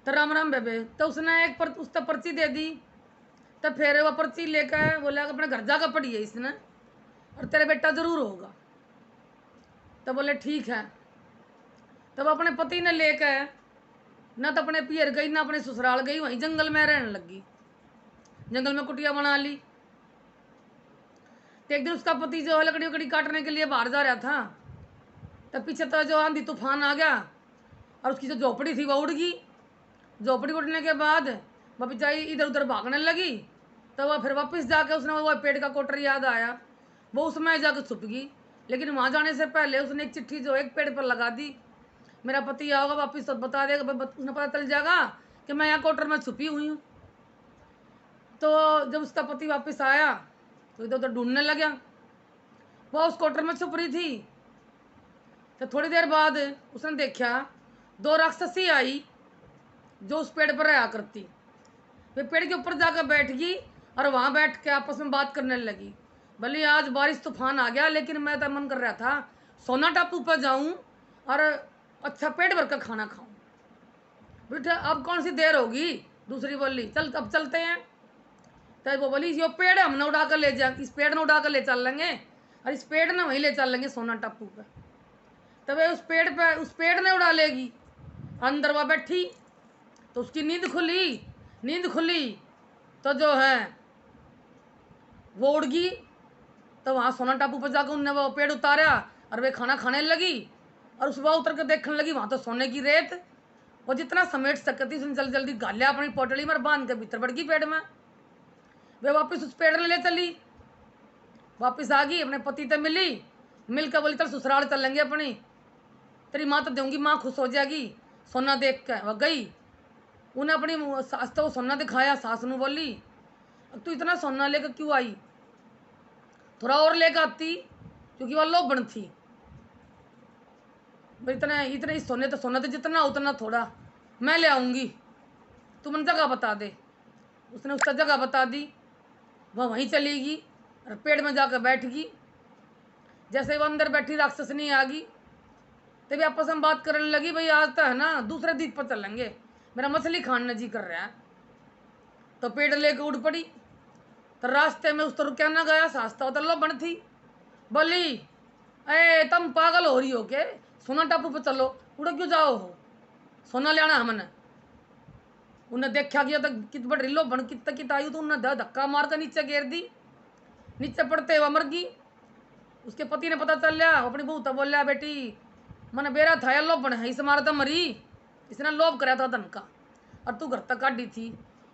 तो राम राम बेबे। तो उसने उसने पर्ची दे दी। तो फिर वो पर्ची लेकर बोला अपने घर जाकर पढ़िए इसने, और तेरे बेटा जरूर होगा। तो बोले ठीक है। तब अपने पति ने लेकर ना तो अपने पियर गई ना अपने ससुराल गई, वहीं जंगल में रहने लगी। जंगल में कुटिया बना ली। तो एक दिन उसका पति जो है लकड़ी वकड़ी काटने के लिए बाहर जा रहा था, तब पीछे तो जो आंधी तूफान आ गया और उसकी जो झोपड़ी थी वो उड़ गई। झोपड़ी उड़ने के बाद वह बेचारी इधर उधर भागने लगी। तो वह फिर वापस जाके उसने वो पेड़ का कोटर याद आया, वो उसमें जाकर छुप गई। लेकिन वहाँ जाने से पहले उसने एक चिट्ठी जो एक पेड़ पर लगा दी, मेरा पति आओगा वापस तो बता देगा, उसने पता चल जाएगा कि मैं यहाँ कोटर में छुपी हुई हूँ। तो जब उसका पति वापस आया तो इधर उधर ढूंढने लगा, वह उस कोटर में छुप रही थी। तो थोड़ी देर बाद उसने देखा दो राक्षसी आई जो उस पेड़ पर रहा करती। वे पेड़ के ऊपर जाकर बैठ गई और वहाँ बैठ के आपस में बात करने लगी। भले आज बारिश तूफान आ गया लेकिन मैं तो मन कर रहा था सोना टापू पर जाऊं और अच्छा पेट भर कर खाना खाऊं। बेटा अब कौन सी देर होगी, दूसरी बोली चल अब चलते हैं। तो वो बोली यो पेड़ हमने उड़ा कर ले जा, इस पेड़ ने उड़ा कर ले चल लेंगे और इस पेड़ ने वहीं ले चल लेंगे सोना टापू पर। तब उस पेड़ ने उड़ा लेगी। अंदर वह बैठी तो उसकी नींद खुली तो जो है वो उड़ गई। तो वहाँ सोना टापू पर जाकर उनने वो पेड़ उतारा और वे खाना खाने लगी। और उस वहाँ उतर कर देखने लगी, वहाँ तो सोने की रेत। वो जितना समेट सकती उसने जल्दी जल्दी गालिया अपनी पोटली में बांध के भीतर बढ़ गई पेड़ में। वे वापस उस पेड़ में ले चली, वापस आ गई अपने पति से मिली, मिलकर बोली चल ससुराल चलेंगे अपनी, तेरी माँ तो दूंगी, माँ खुश हो जाएगी सोना देख कर। वह गई, उन्हें अपनी सास तो सोना दिखाया। सास ने बोली अब तू इतना सोना लेकर क्यों आई, थोड़ा और लेकर आती, क्योंकि वह लोभन थी। इतना इतने सोने तो जितना उतना थोड़ा मैं ले आऊँगी, तू मुझे जगह बता दे। उसने उसका जगह बता दी, वह वहीं चली गई और पेड़ में जाकर बैठ गई। जैसे वो अंदर बैठी राक्षसनी आ गई तभी आपस में बात करने लगी, भाई आज तो है ना दूसरे द्वीप पर चलेंगे, मेरा मछली खाने जी कर रहा है। तो पेड़ लेकर उड़ पड़ी। तो रास्ते में उस तरह क्या ना गया, सास्ता उतर लो बन थी। बोली ए तुम पागल हो रही हो के, सोना टापू पे चलो, उड़ क्यों जाओ हो, सोना लेना हमने। उन्हें देखा गया तो कित बड़ रिलो बन कित आई तो उन्हें धक्का मार कर नीचे गिर दी। नीचे पड़ते हुए मर गई। उसके पति ने पता चल लिया, अपनी बहू तो बोल लिया बेटी मन बेरा था लोभ बन है, इस मारा तो मरी, इसने लोभ कराया था धन का और तू घर तक काटी थी,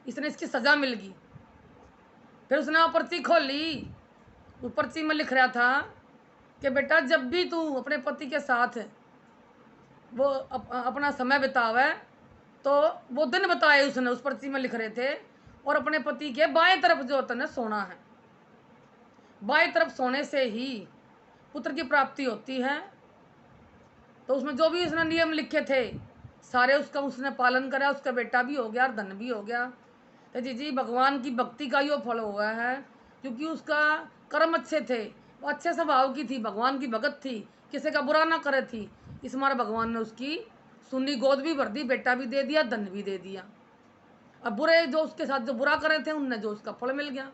इसने इसकी सजा मिल गई। फिर उसने वो पर्ची खोली, उस पर्ची में लिख रहा था कि बेटा जब भी तू अपने पति के साथ वो अपना समय बितावे तो वो दिन बताए उसने उस पर्ची में लिख रहे थे, और अपने पति के बाएं तरफ जो होता है सोना है, बाएं तरफ सोने से ही पुत्र की प्राप्ति होती है। तो उसमें जो भी उसने नियम लिखे थे सारे उसका उसने पालन करा, उसका बेटा भी हो गया और धन भी हो गया। तो जी भगवान की भक्ति का ही वो फल हुआ है, क्योंकि उसका कर्म अच्छे थे, वो अच्छे स्वभाव की थी, भगवान की भगत थी, किसी का बुरा ना करे थी। इस मारे भगवान ने उसकी सुन्नी गोद भी भर दी, बेटा भी दे दिया, धन भी दे दिया। अब बुरे जो उसके साथ जो बुरा करे थे उनने जो उसका फल मिल गया।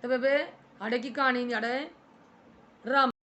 तो बेबे हाड़े की कहानी नहीं, हाड़े राम।